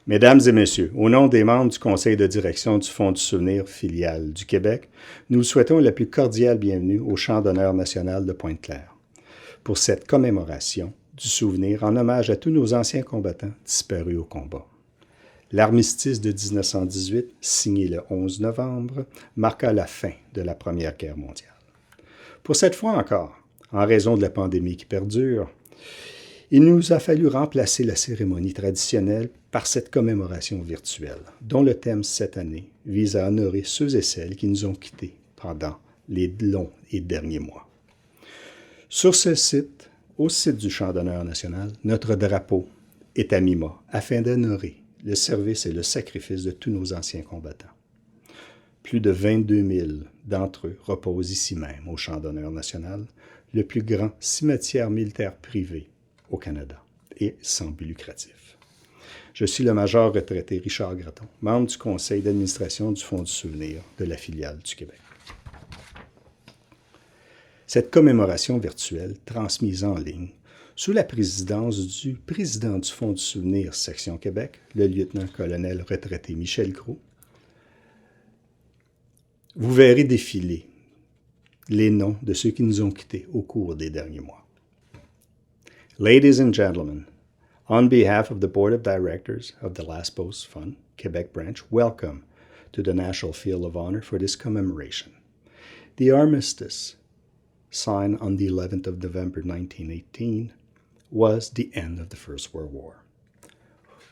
Mesdames et messieurs, au nom des membres du conseil de direction du Fonds du souvenir filiale du Québec, nous vous souhaitons la plus cordiale bienvenue au Champ d'honneur national de Pointe-Claire pour cette commémoration du souvenir en hommage à tous nos anciens combattants disparus au combat. L'armistice de 1918, signé le 11 novembre, marqua la fin de la Première Guerre mondiale. Pour cette fois encore, en raison de la pandémie qui perdure, il nous a fallu remplacer la cérémonie traditionnelle par cette commémoration virtuelle, dont le thème cette année vise à honorer ceux et celles qui nous ont quittés pendant les longs et derniers mois. Sur ce site, au site du Champ d'honneur national, notre drapeau est à mi-mât afin d'honorer le service et le sacrifice de tous nos anciens combattants. Plus de 22 000 d'entre eux reposent ici même au Champ d'honneur national, le plus grand cimetière militaire privé au Canada et sans but lucratif. Je suis le major retraité Richard Gratton, membre du conseil d'administration du Fonds du souvenir de la filiale du Québec. Cette commémoration virtuelle, transmise en ligne, sous la présidence du président du Fonds du souvenir section Québec, le lieutenant-colonel retraité Michel Gros, vous verrez défiler les noms de ceux qui nous ont quittés au cours des derniers mois. Ladies and gentlemen, on behalf of the Board of Directors of the Last Post Fund, Quebec Branch, welcome to the National Field of Honor for this commemoration. The armistice, signed on the 11th of November 1918, was the end of the First World War.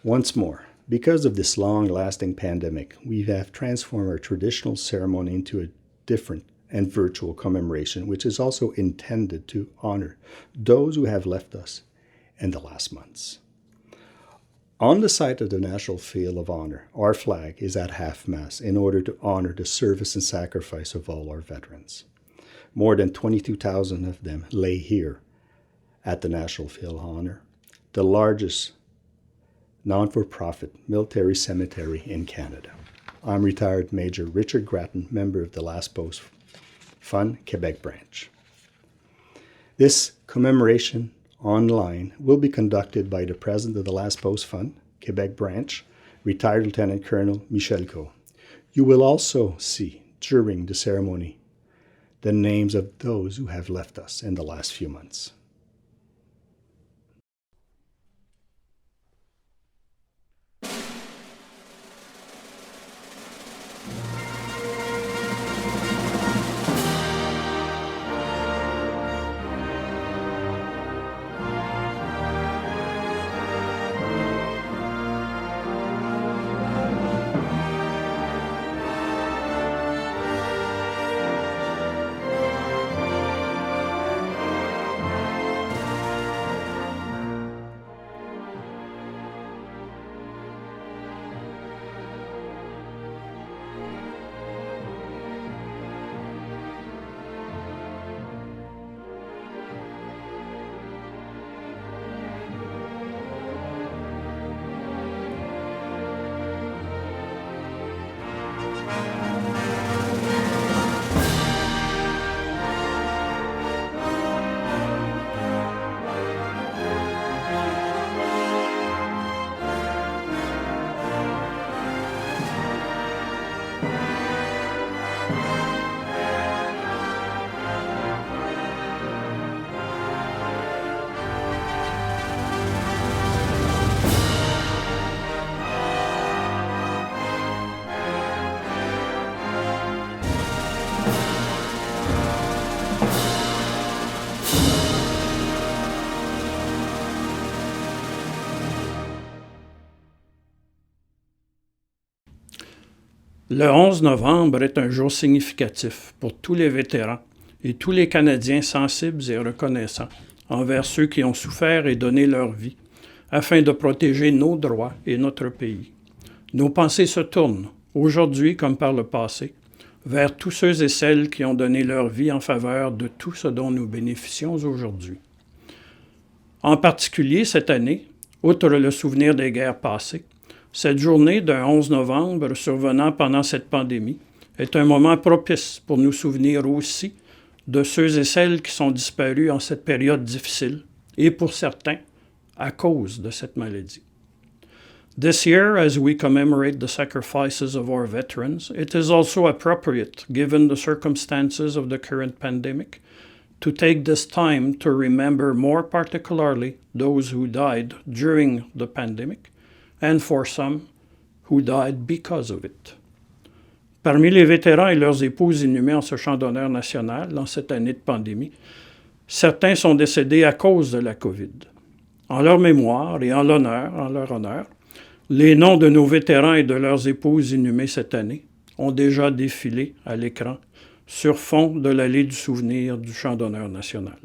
Once more, because of this long-lasting pandemic, we have transformed our traditional ceremony into a different and virtual commemoration, which is also intended to honor those who have left us in the last months. On the site of the National Field of Honor, our flag is at half-mast in order to honor the service and sacrifice of all our veterans. More than 22,000 of them lay here at the National Field of Honor, the largest non-for-profit military cemetery in Canada. I'm retired Major Richard Gratton, member of the Last Post Fund, Quebec Branch. This commemoration online will be conducted by the President of the Last Post Fund, Quebec Branch, retired Lieutenant Colonel Michel Gros. You will also see during the ceremony the names of those who have left us in the last few months. Le 11 novembre est un jour significatif pour tous les vétérans et tous les Canadiens sensibles et reconnaissants envers ceux qui ont souffert et donné leur vie afin de protéger nos droits et notre pays. Nos pensées se tournent, aujourd'hui comme par le passé, vers tous ceux et celles qui ont donné leur vie en faveur de tout ce dont nous bénéficions aujourd'hui. En particulier cette année, outre le souvenir des guerres passées, cette journée d'un 11 novembre survenant pendant cette pandémie est un moment propice pour nous souvenir aussi de ceux et celles qui sont disparus en cette période difficile et pour certains à cause de cette maladie. This year, as we commemorate the sacrifices of our veterans, it is also appropriate, given the circumstances of the current pandemic, to take this time to remember more particularly those who died during the pandemic, and for some, who died because of it. Parmi les vétérans et leurs épouses inhumés en ce champ d'honneur national dans cette année de pandémie, certains sont décédés à cause de la COVID. En leur mémoire et en leur honneur, les noms de nos vétérans et de leurs épouses inhumés cette année ont déjà défilé à l'écran sur fond de l'allée du souvenir du Champ d'honneur national.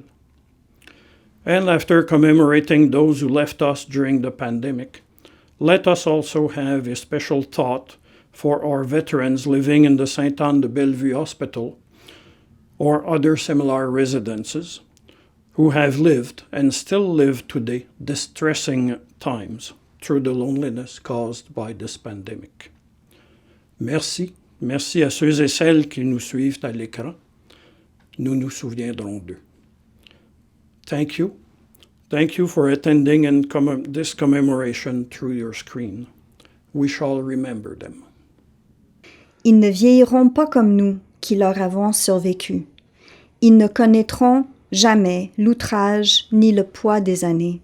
And after commemorating those who left us during the pandemic, let us also have a special thought for our veterans living in the Sainte-Anne-de-Bellevue Hospital or other similar residences who have lived and still live today distressing times through the loneliness caused by this pandemic. Merci. Merci à ceux et celles qui nous suivent à l'écran. Nous nous souviendrons d'eux. Thank you. Thank you for attending this commemoration through your screen. We shall remember them. Ils ne vieilliront pas comme nous qui leur avons survécu. Ils ne connaîtront jamais l'outrage ni le poids des années.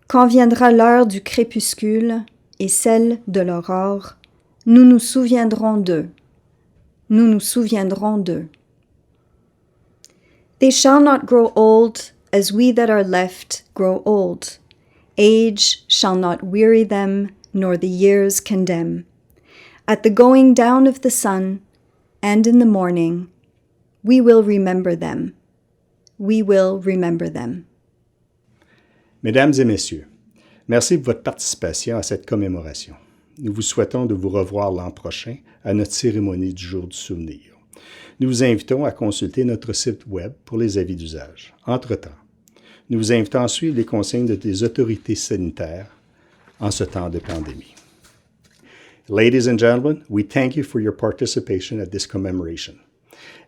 Quand viendra l'heure du crépuscule et celle de l'aurore, nous nous souviendrons d'eux. Nous nous souviendrons d'eux. They shall not grow old as we that are left grow old. Age shall not weary them, nor the years condemn. At the going down of the sun, and in the morning, we will remember them. We will remember them. Mesdames et messieurs, merci pour votre participation à cette commémoration. Nous vous souhaitons de vous revoir l'an prochain à notre cérémonie du jour du souvenir. Nous vous invitons à consulter notre site web pour les avis d'usage. Entre-temps, nous vous invitons à suivre les consignes des autorités sanitaires en ce temps de pandémie. Ladies and gentlemen, we thank you for your participation at this commemoration,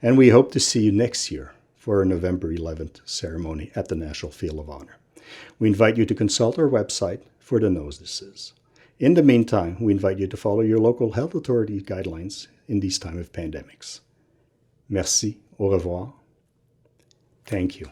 and we hope to see you next year for our November 11th ceremony at the National Field of Honor. We invite you to consult our website for the notices. In the meantime, we invite you to follow your local health authority guidelines in these times of pandemics. Merci, au revoir. Thank you.